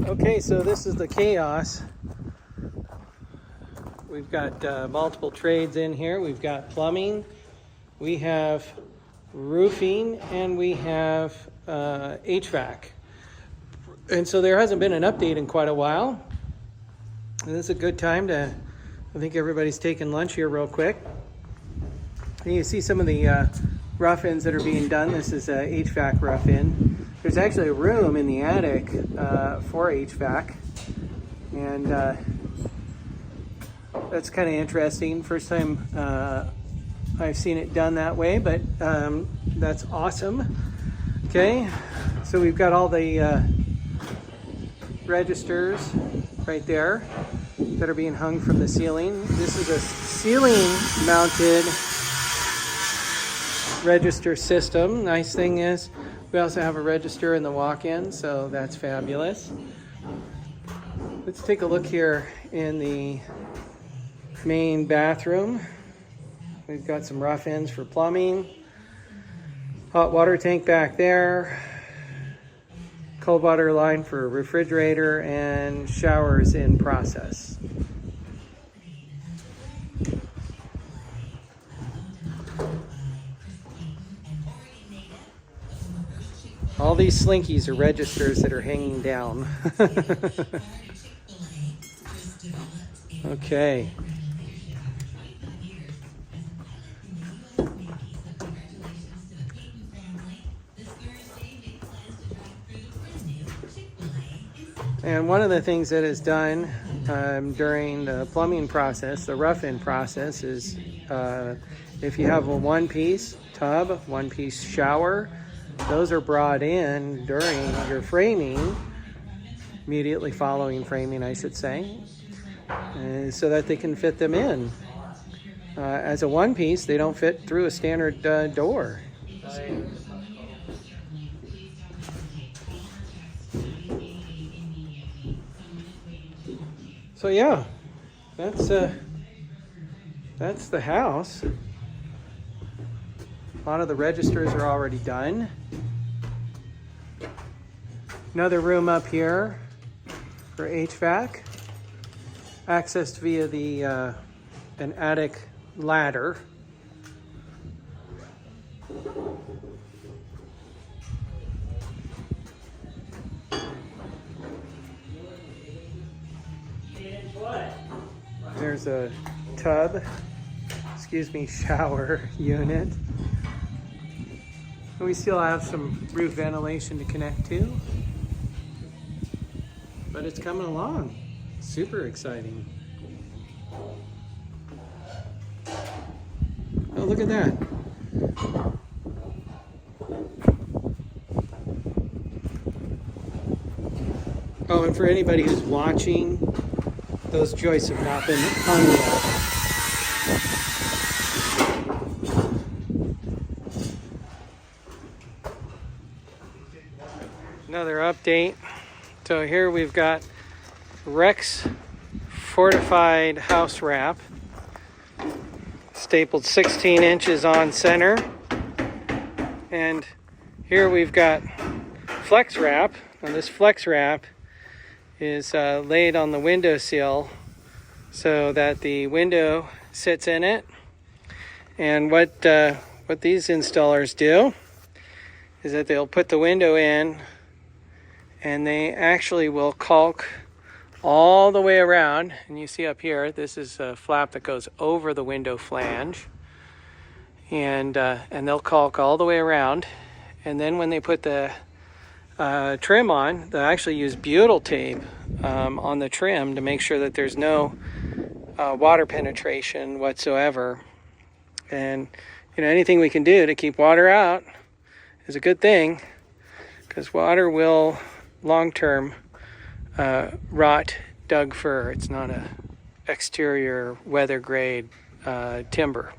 Okay, so this is the chaos. We've got multiple trades in here. We've got plumbing, we have roofing, and we have HVAC. And so there hasn't been an update in quite a while. And this is a good time to, I think everybody's taking lunch here real quick. And you see some of the rough-ins that are being done. This is a HVAC rough-in. There's actually a room in the attic for HVAC. And that's kind of interesting. First time I've seen it done that way, but that's awesome. Okay, so we've got all the registers right there that are being hung from the ceiling. This is a ceiling mounted register system. Nice thing is we also have a register in the walk-in, so that's fabulous. Let's take a look here in the main bathroom. We've got some rough ends for plumbing, hot water tank back there, cold water line for refrigerator, and showers in process. All these slinkies are registers that are hanging down. Okay. And one of the things that is done during the plumbing process, the rough-in process, is if you have a one-piece tub, one-piece shower, those are brought in during your framing, immediately following framing, I should say, so that they can fit them in. As a one-piece, they don't fit through a standard door. So yeah, that's the house. A lot of the registers are already done. Another room up here for HVAC, accessed via the an attic ladder. There's a tub, shower unit. We still have some roof ventilation to connect to, but it's coming along. Super exciting. Oh, look at that. Oh, and for anybody who's watching, those joists have not been hung yet. Another update. So here we've got Rex fortified house wrap, stapled 16 inches on center. And here we've got flex wrap. Now this flex wrap is laid on the windowsill so that the window sits in it. And what these installers do is that they'll put the window in, and they actually will caulk all the way around. And you see up here, this is a flap that goes over the window flange, and they'll caulk all the way around. And then when they put the trim on, they'll actually use butyl tape on the trim to make sure that there's no water penetration whatsoever. And anything we can do to keep water out is a good thing, because water will long-term rot Doug fir. It's not a exterior weather grade timber.